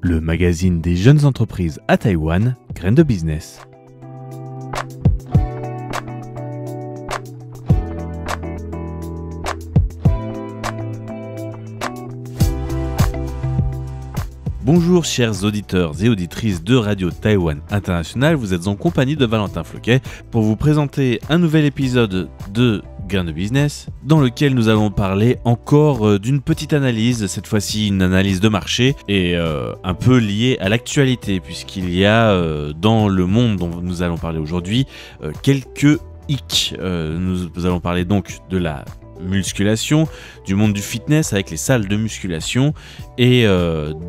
le magazine des jeunes entreprises à Taïwan, Graines de Business. Bonjour chers auditeurs et auditrices de Radio Taïwan International, vous êtes en compagnie de Valentin Floquet pour vous présenter un nouvel épisode de Graines de Business dans lequel nous allons parler encore d'une petite analyse, cette fois-ci une analyse de marché et un peu liée à l'actualité puisqu'il y a dans le monde dont nous allons parler aujourd'hui quelques hicks. Nous allons parler donc de la musculation, du monde du fitness avec les salles de musculation et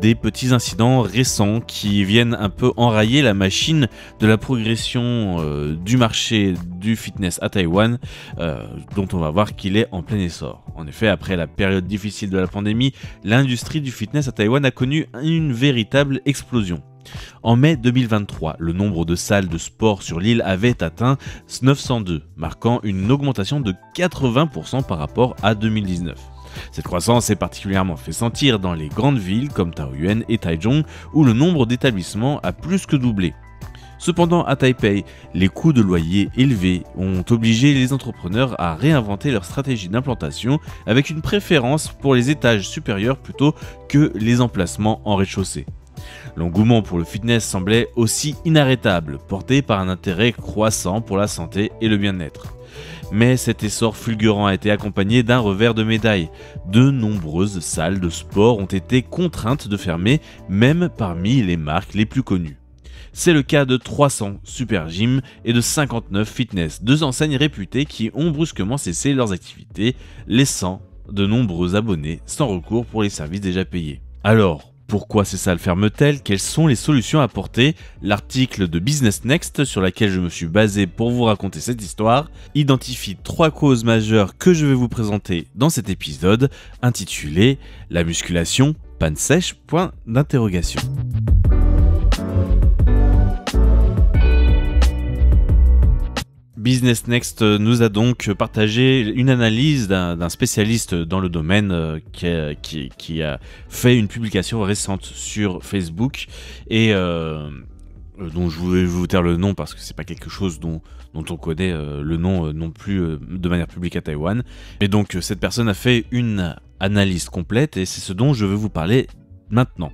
des petits incidents récents qui viennent un peu enrayer la machine de la progression du marché du fitness à Taïwan, dont on va voir qu'il est en plein essor. En effet, après la période difficile de la pandémie, l'industrie du fitness à Taïwan a connu une véritable explosion. En mai 2023, le nombre de salles de sport sur l'île avait atteint 902, marquant une augmentation de 80% par rapport à 2019. Cette croissance s'est particulièrement fait sentir dans les grandes villes comme Taoyuan et Taichung, où le nombre d'établissements a plus que doublé. Cependant, à Taipei, les coûts de loyer élevés ont obligé les entrepreneurs à réinventer leur stratégie d'implantation avec une préférence pour les étages supérieurs plutôt que les emplacements en rez-de-chaussée. L'engouement pour le fitness semblait aussi inarrêtable, porté par un intérêt croissant pour la santé et le bien-être. Mais cet essor fulgurant a été accompagné d'un revers de médaille. De nombreuses salles de sport ont été contraintes de fermer, même parmi les marques les plus connues. C'est le cas de 300 Super Gym et de 59 Fitness, deux enseignes réputées qui ont brusquement cessé leurs activités, laissant de nombreux abonnés sans recours pour les services déjà payés. Alors, pourquoi ces salles ferment-elles? Quelles sont les solutions apportées? L'article de Business Next sur laquelle je me suis basé pour vous raconter cette histoire identifie 3 causes majeures que je vais vous présenter dans cet épisode intitulé « La musculation, panne sèche ?» Business Next nous a donc partagé une analyse d'un spécialiste dans le domaine qui a fait une publication récente sur Facebook et dont je vais vous taire le nom parce que c'est pas quelque chose dont on connaît le nom non plus de manière publique à Taïwan. Et donc cette personne a fait une analyse complète et c'est ce dont je veux vous parler maintenant.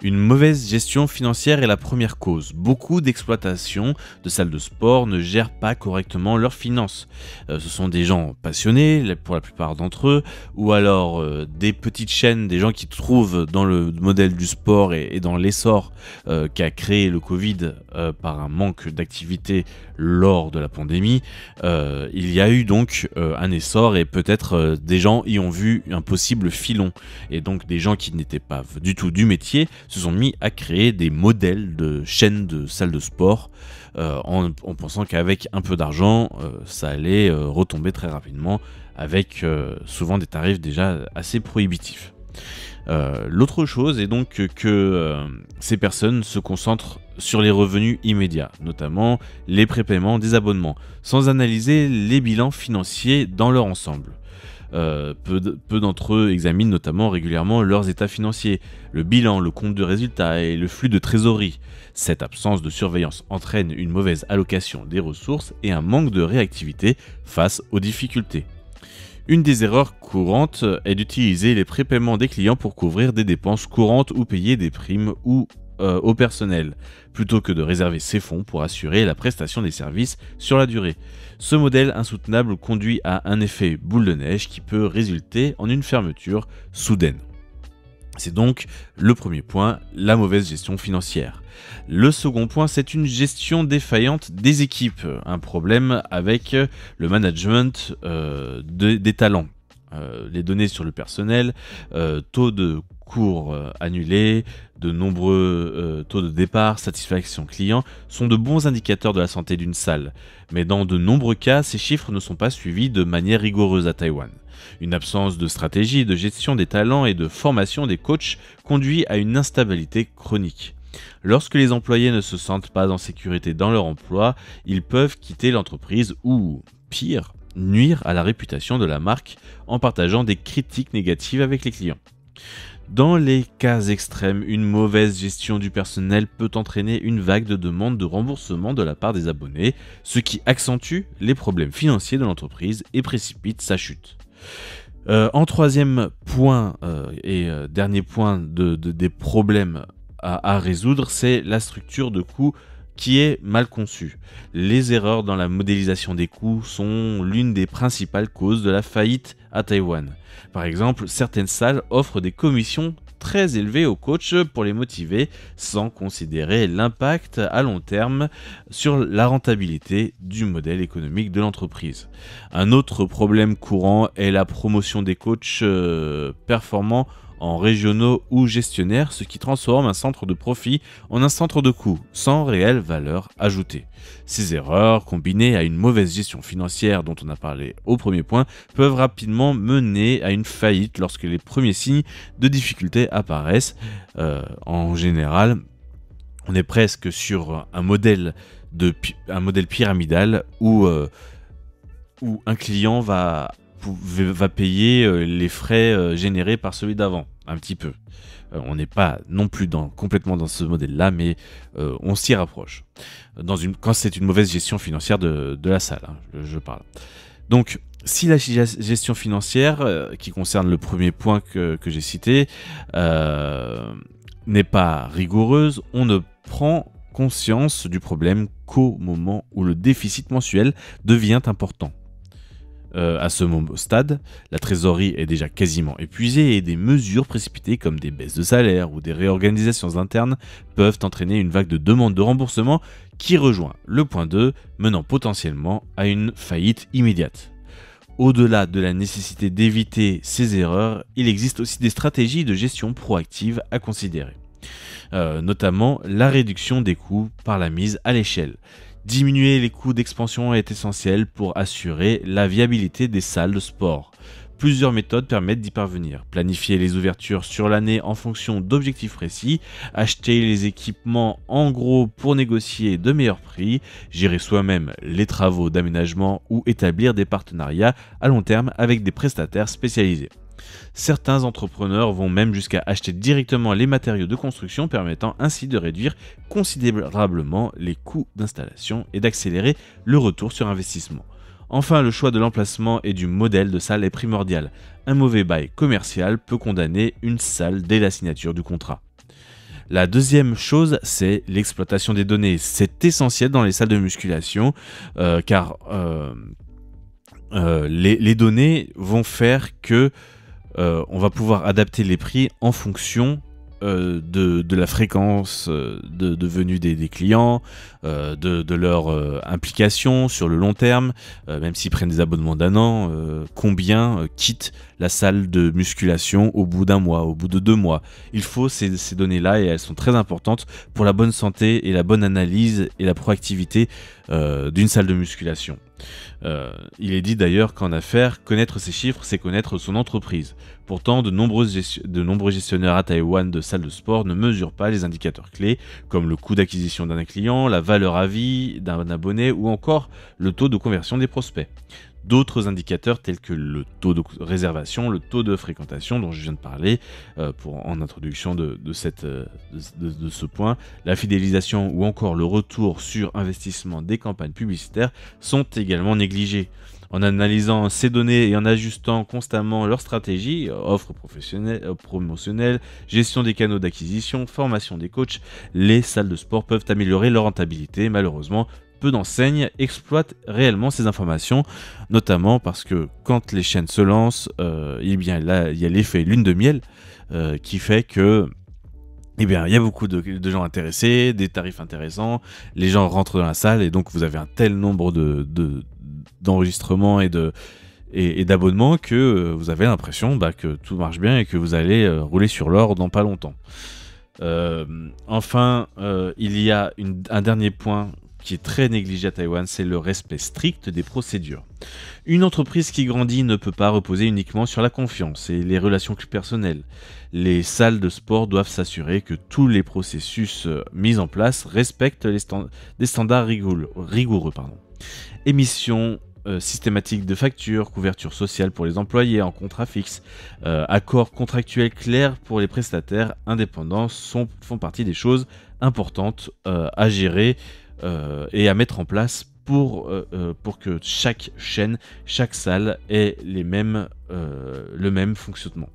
Une mauvaise gestion financière est la première cause. Beaucoup d'exploitations de salles de sport ne gèrent pas correctement leurs finances. Ce sont des gens passionnés, pour la plupart d'entre eux, ou alors des petites chaînes, des gens qui trouvent dans le modèle du sport et dans l'essor qu'a créé le Covid par un manque d'activité lors de la pandémie. Il y a eu donc un essor et peut-être des gens y ont vu un possible filon. Et donc des gens qui n'étaient pas du tout du métier se sont mis à créer des modèles de chaînes de salles de sport en pensant qu'avec un peu d'argent, ça allait retomber très rapidement avec souvent des tarifs déjà assez prohibitifs. L'autre chose est donc que ces personnes se concentrent sur les revenus immédiats, notamment les prépaiements des abonnements, sans analyser les bilans financiers dans leur ensemble. Peu d'entre eux examinent notamment régulièrement leurs états financiers, le bilan, le compte de résultats et le flux de trésorerie. Cette absence de surveillance entraîne une mauvaise allocation des ressources et un manque de réactivité face aux difficultés. Une des erreurs courantes est d'utiliser les prépaiements des clients pour couvrir des dépenses courantes ou payer des primes ou au personnel, plutôt que de réserver ces fonds pour assurer la prestation des services sur la durée. Ce modèle insoutenable conduit à un effet boule de neige qui peut résulter en une fermeture soudaine. C'est donc le premier point, la mauvaise gestion financière. Le second point, c'est une gestion défaillante des équipes, un problème avec le management des talents. Les données sur le personnel, taux de cours annulés, de nombreux taux de départ, satisfaction client sont de bons indicateurs de la santé d'une salle. Mais dans de nombreux cas, ces chiffres ne sont pas suivis de manière rigoureuse à Taïwan. Une absence de stratégie, de gestion des talents et de formation des coachs conduit à une instabilité chronique. Lorsque les employés ne se sentent pas en sécurité dans leur emploi, ils peuvent quitter l'entreprise ou, pire, nuire à la réputation de la marque en partageant des critiques négatives avec les clients. Dans les cas extrêmes, une mauvaise gestion du personnel peut entraîner une vague de demandes de remboursement de la part des abonnés, ce qui accentue les problèmes financiers de l'entreprise et précipite sa chute. En troisième point et dernier point des problèmes à résoudre, c'est la structure de coûts qui est mal conçue. Les erreurs dans la modélisation des coûts sont l'une des principales causes de la faillite à Taïwan. Par exemple, certaines salles offrent des commissions très élevées aux coachs pour les motiver sans considérer l'impact à long terme sur la rentabilité du modèle économique de l'entreprise. Un autre problème courant est la promotion des coachs performants en régionaux ou gestionnaires, ce qui transforme un centre de profit en un centre de coût, sans réelle valeur ajoutée. Ces erreurs, combinées à une mauvaise gestion financière dont on a parlé au premier point, peuvent rapidement mener à une faillite lorsque les premiers signes de difficulté apparaissent. En général, on est presque sur un modèle pyramidal où un client va payer les frais générés par celui d'avant, un petit peu. On n'est pas non plus complètement dans ce modèle-là, mais on s'y rapproche. Quand c'est une mauvaise gestion financière de la salle, hein, je parle. Donc, si la gestion financière, qui concerne le premier point que j'ai cité, n'est pas rigoureuse, on ne prend conscience du problème qu'au moment où le déficit mensuel devient important. À ce stade, la trésorerie est déjà quasiment épuisée et des mesures précipitées comme des baisses de salaire ou des réorganisations internes peuvent entraîner une vague de demandes de remboursement qui rejoint le point 2, menant potentiellement à une faillite immédiate. Au-delà de la nécessité d'éviter ces erreurs, il existe aussi des stratégies de gestion proactive à considérer, notamment la réduction des coûts par la mise à l'échelle. Diminuer les coûts d'expansion est essentiel pour assurer la viabilité des salles de sport. Plusieurs méthodes permettent d'y parvenir. Planifier les ouvertures sur l'année en fonction d'objectifs précis, acheter les équipements en gros pour négocier de meilleurs prix, gérer soi-même les travaux d'aménagement ou établir des partenariats à long terme avec des prestataires spécialisés. Certains entrepreneurs vont même jusqu'à acheter directement les matériaux de construction, permettant ainsi de réduire considérablement les coûts d'installation et d'accélérer le retour sur investissement. Enfin, le choix de l'emplacement et du modèle de salle est primordial. Un mauvais bail commercial peut condamner une salle dès la signature du contrat. La deuxième chose, c'est l'exploitation des données. C'est essentiel dans les salles de musculation, car les données vont faire que on va pouvoir adapter les prix en fonction de la fréquence de venue des clients, de leur implication sur le long terme, même s'ils prennent des abonnements d'un an, combien quittent la salle de musculation au bout d'un mois, au bout de 2 mois. Il faut ces données-là et elles sont très importantes pour la bonne santé et la bonne analyse et la proactivité d'une salle de musculation. Il est dit d'ailleurs qu'en affaires, connaître ces chiffres, c'est connaître son entreprise. Pourtant, de nombreux gestionnaires à Taïwan de salles de sport ne mesurent pas les indicateurs clés, comme le coût d'acquisition d'un client, la valeur à vie d'un abonné ou encore le taux de conversion des prospects. D'autres indicateurs tels que le taux de réservation, le taux de fréquentation dont je viens de parler en introduction de ce point, la fidélisation ou encore le retour sur investissement des campagnes publicitaires sont également négligés. En analysant ces données et en ajustant constamment leur stratégie, offres promotionnelles, gestion des canaux d'acquisition, formation des coachs, les salles de sport peuvent améliorer leur rentabilité. Malheureusement, peu d'enseignes exploitent réellement ces informations, notamment parce que quand les chaînes se lancent, eh bien là, il y a l'effet lune de miel qui fait que il y a beaucoup de gens intéressés, des tarifs intéressants, les gens rentrent dans la salle et donc vous avez un tel nombre d'enregistrements et d'abonnements que vous avez l'impression que tout marche bien et que vous allez rouler sur l'or dans pas longtemps. Enfin, il y a un dernier point qui est très négligé à Taïwan, c'est le respect strict des procédures. Une entreprise qui grandit ne peut pas reposer uniquement sur la confiance et les relations personnelles. Les salles de sport doivent s'assurer que tous les processus mis en place respectent des standards rigoureux. Émission systématique de factures, couverture sociale pour les employés en contrat fixe, accords contractuels clairs pour les prestataires indépendants font partie des choses importantes à gérer et à mettre en place pour que chaque chaîne, chaque salle ait le même fonctionnement.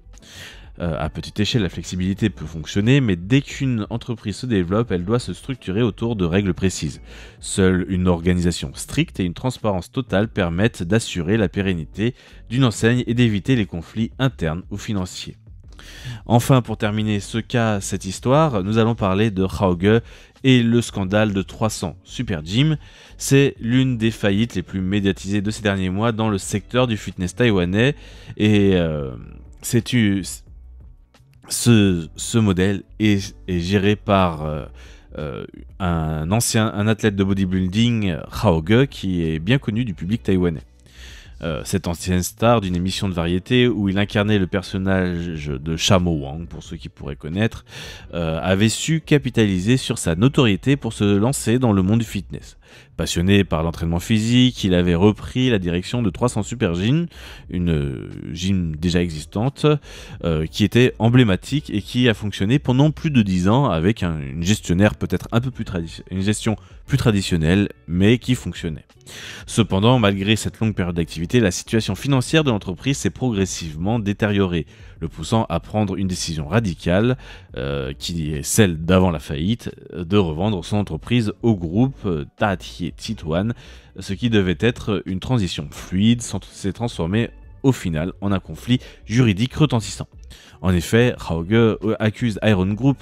À petite échelle, la flexibilité peut fonctionner, mais dès qu'une entreprise se développe, elle doit se structurer autour de règles précises. Seule une organisation stricte et une transparence totale permettent d'assurer la pérennité d'une enseigne et d'éviter les conflits internes ou financiers. Enfin, pour terminer cette histoire, nous allons parler de Hauge et le scandale de 300 Super Gym. C'est l'une des faillites les plus médiatisées de ces derniers mois dans le secteur du fitness taïwanais et ce modèle est géré par un athlète de bodybuilding, Hauge, qui est bien connu du public taïwanais. Cette ancienne star d'une émission de variété où il incarnait le personnage de Shamo Wang, pour ceux qui pourraient connaître, avait su capitaliser sur sa notoriété pour se lancer dans le monde du fitness. Passionné par l'entraînement physique, il avait repris la direction de 300 Super Gym, une gym déjà existante, qui était emblématique et qui a fonctionné pendant plus de 10 ans avec une gestionnaire peut-être un peu une gestion plus traditionnelle, mais qui fonctionnait. Cependant, malgré cette longue période d'activité, la situation financière de l'entreprise s'est progressivement détériorée, le poussant à prendre une décision radicale, qui est celle d'avant la faillite, de revendre son entreprise au groupe Taatié Tituan, ce qui devait être une transition fluide s'est transformé au final en un conflit juridique retentissant. En effet, Hauge accuse Iron Group,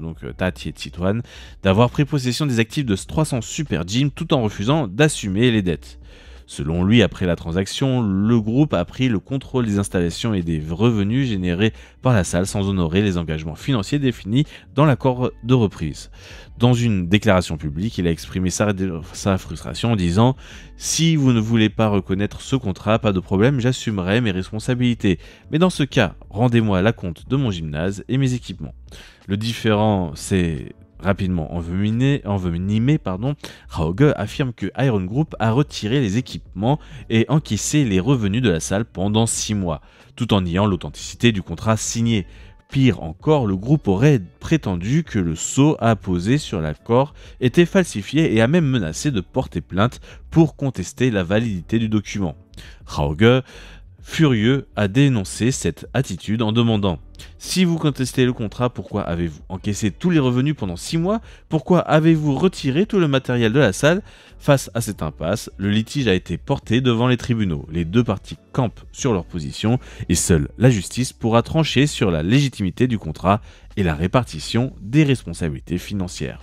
donc Taatié Tituan, d'avoir pris possession des actifs de 300 Super Gym tout en refusant d'assumer les dettes. Selon lui, après la transaction, le groupe a pris le contrôle des installations et des revenus générés par la salle sans honorer les engagements financiers définis dans l'accord de reprise. Dans une déclaration publique, il a exprimé sa frustration en disant « Si vous ne voulez pas reconnaître ce contrat, pas de problème, j'assumerai mes responsabilités. Mais dans ce cas, rendez-moi la compte de mon gymnase et mes équipements. » Le différend s'est rapidement envenimé, Hauge affirme que Iron Group a retiré les équipements et encaissé les revenus de la salle pendant 6 mois, tout en niant l'authenticité du contrat signé. Pire encore, le groupe aurait prétendu que le sceau apposé sur l'accord était falsifié et a même menacé de porter plainte pour contester la validité du document. Hauge, furieux, a dénoncé cette attitude en demandant « Si vous contestez le contrat, pourquoi avez-vous encaissé tous les revenus pendant 6 mois? Pourquoi avez-vous retiré tout le matériel de la salle ?» Face à cette impasse, le litige a été porté devant les tribunaux. Les deux parties campent sur leur position et seule la justice pourra trancher sur la légitimité du contrat et la répartition des responsabilités financières.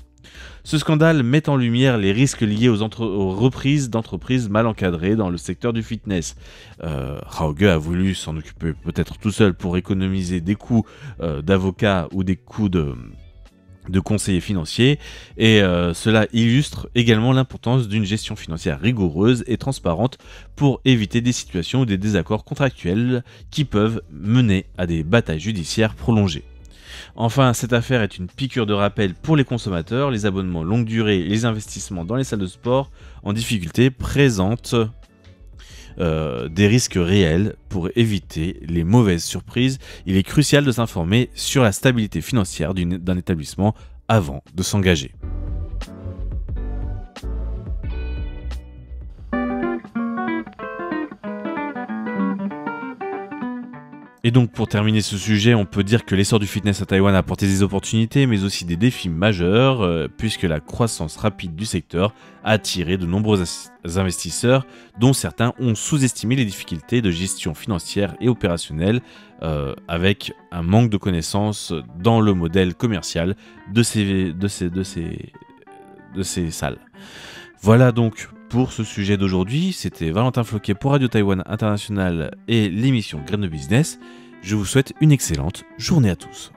Ce scandale met en lumière les risques liés aux reprises d'entreprises mal encadrées dans le secteur du fitness. Hauge a voulu s'en occuper peut-être tout seul pour économiser des coûts d'avocat ou des coûts de conseillers financiers et cela illustre également l'importance d'une gestion financière rigoureuse et transparente pour éviter des situations ou des désaccords contractuels qui peuvent mener à des batailles judiciaires prolongées. Enfin, cette affaire est une piqûre de rappel pour les consommateurs. Les abonnements longue durée et les investissements dans les salles de sport en difficulté présentent des risques réels. Pour éviter les mauvaises surprises, il est crucial de s'informer sur la stabilité financière d'un établissement avant de s'engager. Et donc pour terminer ce sujet, on peut dire que l'essor du fitness à Taïwan a apporté des opportunités mais aussi des défis majeurs puisque la croissance rapide du secteur a attiré de nombreux investisseurs dont certains ont sous-estimé les difficultés de gestion financière et opérationnelle avec un manque de connaissances dans le modèle commercial de ces salles. Voilà donc pour ce sujet d'aujourd'hui, c'était Valentin Floquet pour Radio Taïwan International et l'émission Graines de Business. Je vous souhaite une excellente journée à tous.